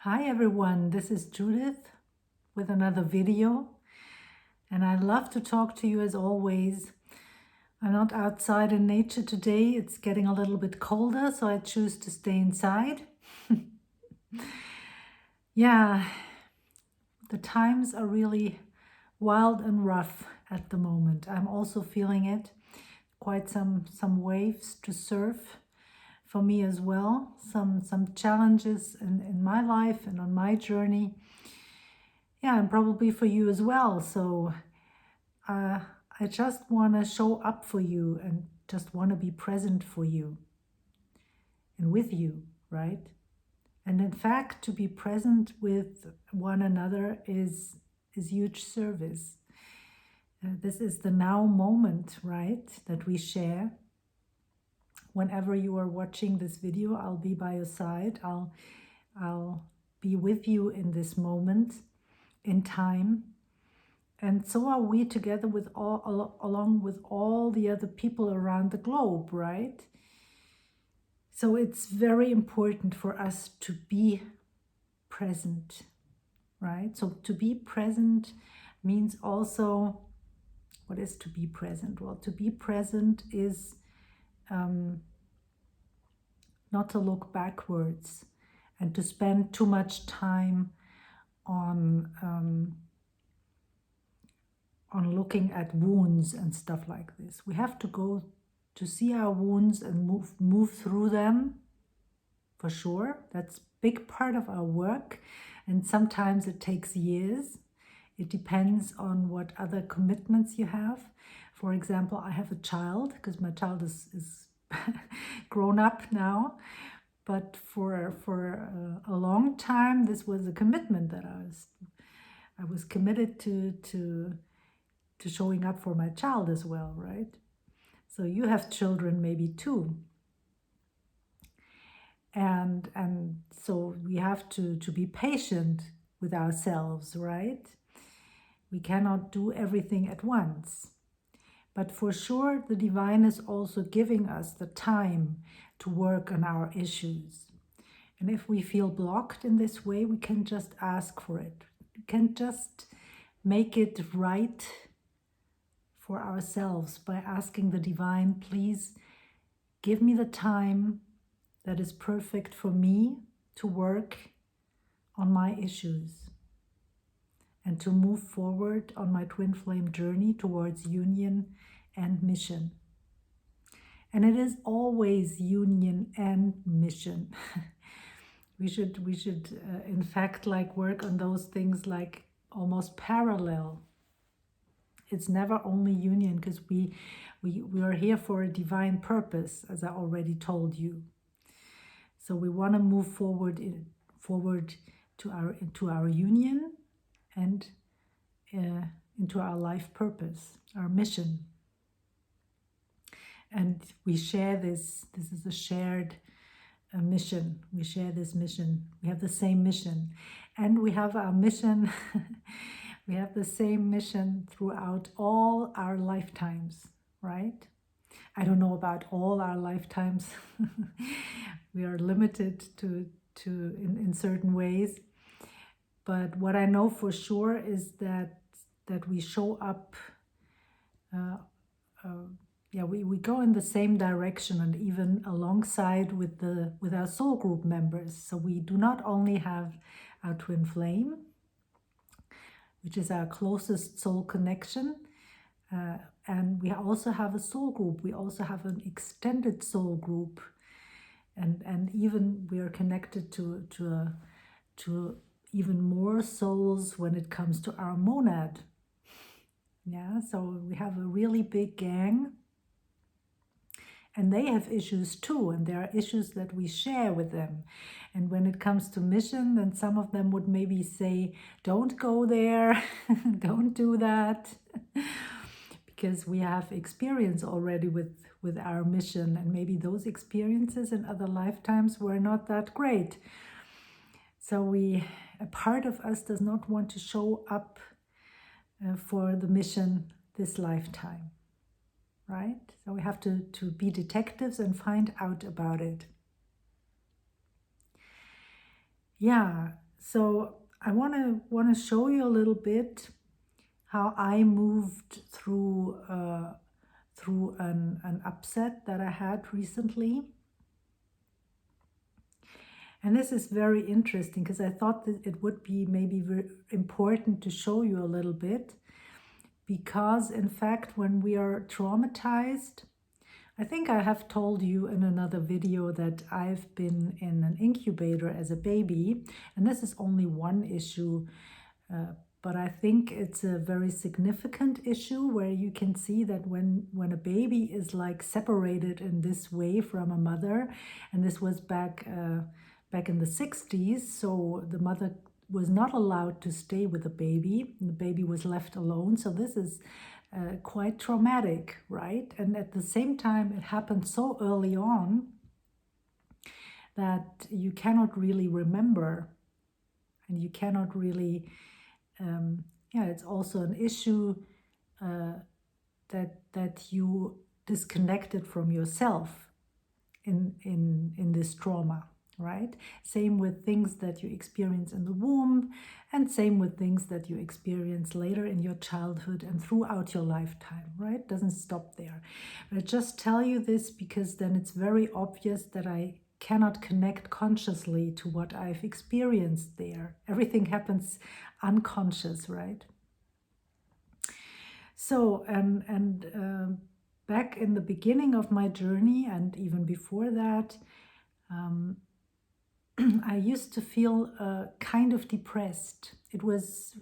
Hi everyone, this is Judith with another video, and I love to talk to you as always. I'm not outside in nature today. It's getting a little bit colder, so I choose to stay inside. Yeah, the times are really wild and rough at the moment. I'm also feeling it. Quite some waves to surf for me as well. Some challenges in my life and on my journey. Yeah, and probably for you as well. So I just want to show up for you and just want to be present for you and with you, right? And in fact, to be present with one another is huge service. This is the now moment, right, that we share. Whenever you are watching this video, I'll be by your side. I'll be with you in this moment in time. And so are we together with along with all the other people around the globe, right? So it's very important for us to be present, right? So to be present means also, what is to be present? Well, to be present is not to look backwards and to spend too much time on looking at wounds and stuff like this. We have to go to see our wounds and move through them, for sure. That's a big part of our work, and sometimes it takes years. It depends on what other commitments you have. For example, I have a child, because my child is grown up now, but for a long time this was a commitment that I was committed to showing up for my child as well, right? So you have children maybe too. And so we have to be patient with ourselves, right? We cannot do everything at once. But for sure, the divine is also giving us the time to work on our issues. And if we feel blocked in this way, we can just ask for it. We can just make it right for ourselves by asking the divine, please give me the time that is perfect for me to work on my issues and to move forward on my twin flame journey towards union and mission. And it is always union and mission. we should in fact like work on those things like almost parallel. It's never only union, because we are here for a divine purpose, as I already told you. So we want to move forward to our union and into our life purpose, our mission. And we share this. This is a shared mission. We share this mission. We have the same mission, and we have our mission. We have the same mission throughout all our lifetimes, right? I don't know about all our lifetimes. We are limited in certain ways. But what I know for sure is that we show up, we go in the same direction and even alongside with our soul group members. So we do not only have our twin flame, which is our closest soul connection, and we also have a soul group. We also have an extended soul group, and even we are connected to even more souls when it comes to our monad. Yeah, so we have a really big gang, and they have issues too, and there are issues that we share with them. And when it comes to mission, then some of them would maybe say, don't go there, don't do that, because we have experience already with our mission, and maybe those experiences in other lifetimes were not that great. So a part of us does not want to show up for the mission this lifetime, right? So we have to be detectives and find out about it. Yeah, So I want to show you a little bit how I moved through an upset that I had recently. And this is very interesting because I thought that it would be maybe very important to show you a little bit, because in fact when we are traumatized, I think I have told you in another video that I've been in an incubator as a baby, and this is only one issue, but I think it's a very significant issue where you can see that when a baby is like separated in this way from a mother, and this was back in the 60s, so the mother was not allowed to stay with the baby, and the baby was left alone. So this is quite traumatic, right? And at the same time, it happened so early on that you cannot really remember, and you cannot really, it's also an issue that you disconnected from yourself in this trauma, right? Same with things that you experience in the womb, and same with things that you experience later in your childhood and throughout your lifetime, right? Doesn't stop there. But I just tell you this because then it's very obvious that I cannot connect consciously to what I've experienced there. Everything happens unconscious, right? So, back in the beginning of my journey, and even before that, I used to feel kind of depressed. It was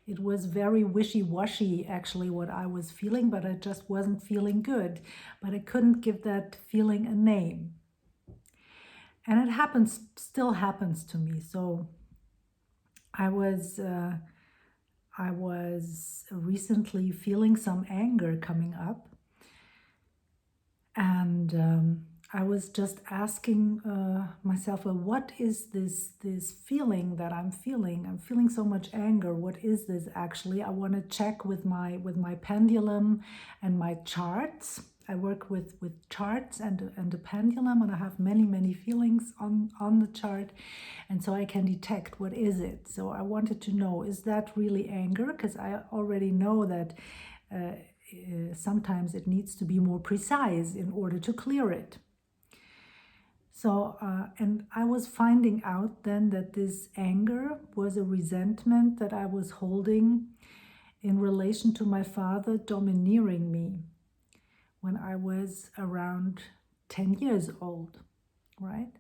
very wishy-washy, actually, what I was feeling, but I just wasn't feeling good. But I couldn't give that feeling a name. And it still happens to me. So I was recently feeling some anger coming up, and I was just asking myself, well, what is this feeling that I'm feeling? I'm feeling so much anger. What is this actually? I want to check with my pendulum and my charts. I work with charts and a pendulum, and I have many feelings on the chart, and so I can detect what is it. So I wanted to know, is that really anger? Because I already know that sometimes it needs to be more precise in order to clear it. So, and I was finding out then that this anger was a resentment that I was holding in relation to my father domineering me when I was around 10 years old, right?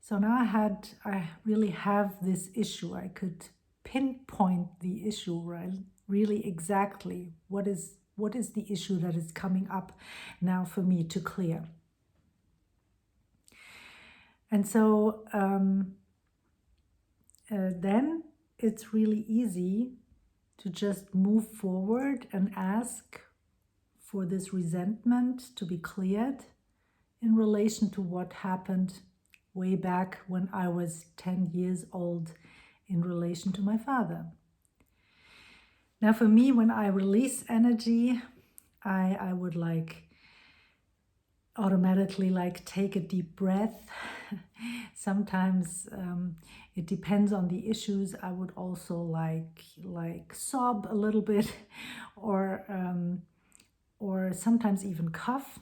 So now I really have this issue. I could pinpoint the issue, right? Really exactly what is the issue that is coming up now for me to clear. And so then it's really easy to just move forward and ask for this resentment to be cleared in relation to what happened way back when I was 10 years old in relation to my father. Now for me, when I release energy, I would automatically take a deep breath. Sometimes it depends on the issues. I would also sob a little bit, or sometimes even cough.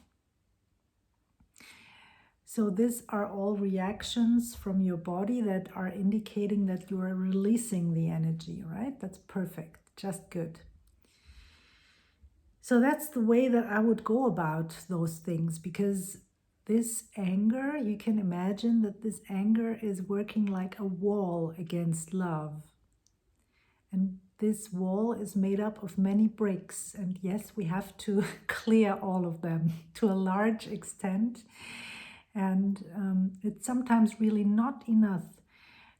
So these are all reactions from your body that are indicating that you are releasing the energy, right? That's perfect, just good. So that's the way that I would go about those things, because this anger, you can imagine that this anger is working like a wall against love. And this wall is made up of many bricks. And yes, we have to clear all of them to a large extent. And it's sometimes really not enough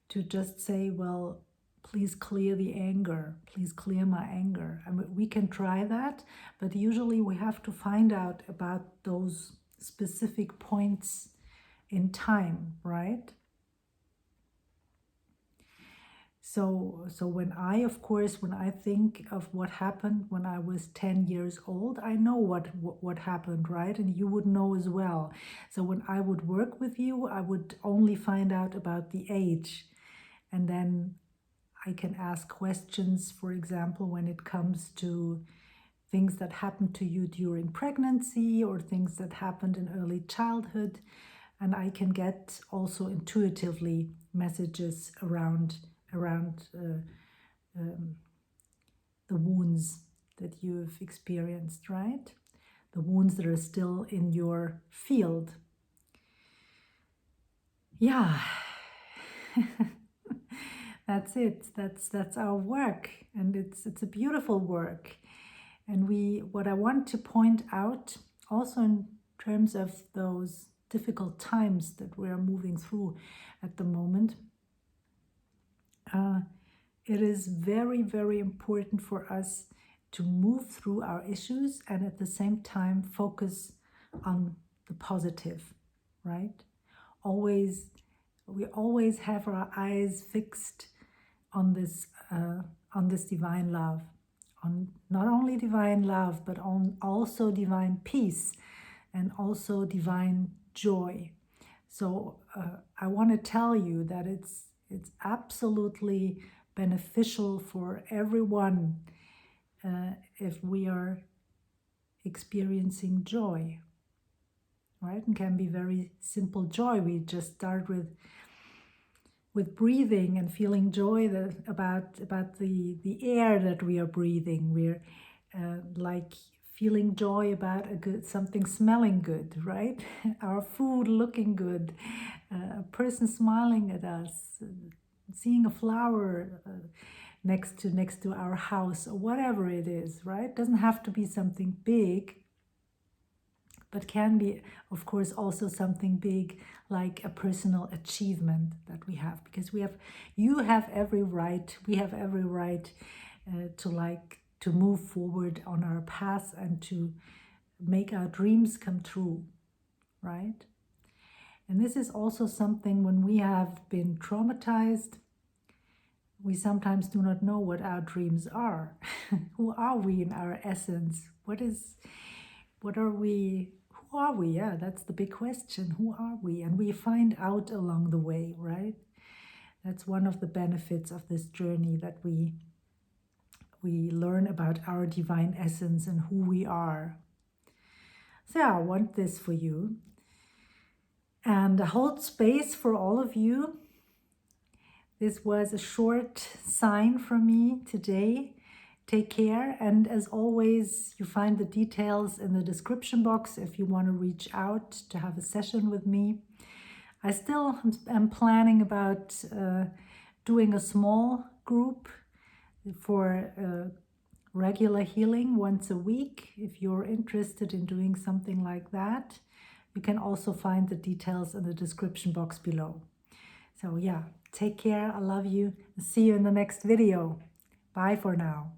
to just say, well, please clear the anger. Please clear my anger. I mean, we can try that, but usually we have to find out about those specific points in time, right? So when I think of what happened when I was 10 years old, I know what happened, right? And you would know as well. So when I would work with you, I would only find out about the age. And then I can ask questions, for example, when it comes to things that happened to you during pregnancy or things that happened in early childhood. And I can get also intuitively messages around the wounds that you've experienced, right? The wounds that are still in your field. Yeah. That's it. That's our work, and it's a beautiful work. And what I want to point out also in terms of those difficult times that we are moving through at the moment, it is very, very important for us to move through our issues and at the same time focus on the positive, right? We always have our eyes fixed on this divine love, on not only divine love, but on also divine peace and also divine joy. So I want to tell you that it's absolutely beneficial for everyone if we are experiencing joy, right? And can be very simple joy. We just start with breathing and feeling joy about the air that we are breathing. We're like feeling joy about something smelling good, right? Our food looking good, a person smiling at us, seeing a flower next to our house, or whatever it is, right? Doesn't have to be something big, but can be, of course, also something big like a personal achievement that we have, because we have every right to move forward on our path and to make our dreams come true, right? And this is also something when we have been traumatized, we sometimes do not know what our dreams are. Who are we in our essence? What are we? Who are we? Yeah, that's the big question. Who are we? And we find out along the way, right? That's one of the benefits of this journey, that we learn about our divine essence and who we are. So yeah, I want this for you. And hold space for all of you. This was a short sign from me today. Take care, and as always, you find the details in the description box if you want to reach out to have a session with me. I still am planning about doing a small group for regular healing once a week. If you're interested in doing something like that, you can also find the details in the description box below. So yeah, take care. I love you. See you in the next video. Bye for now.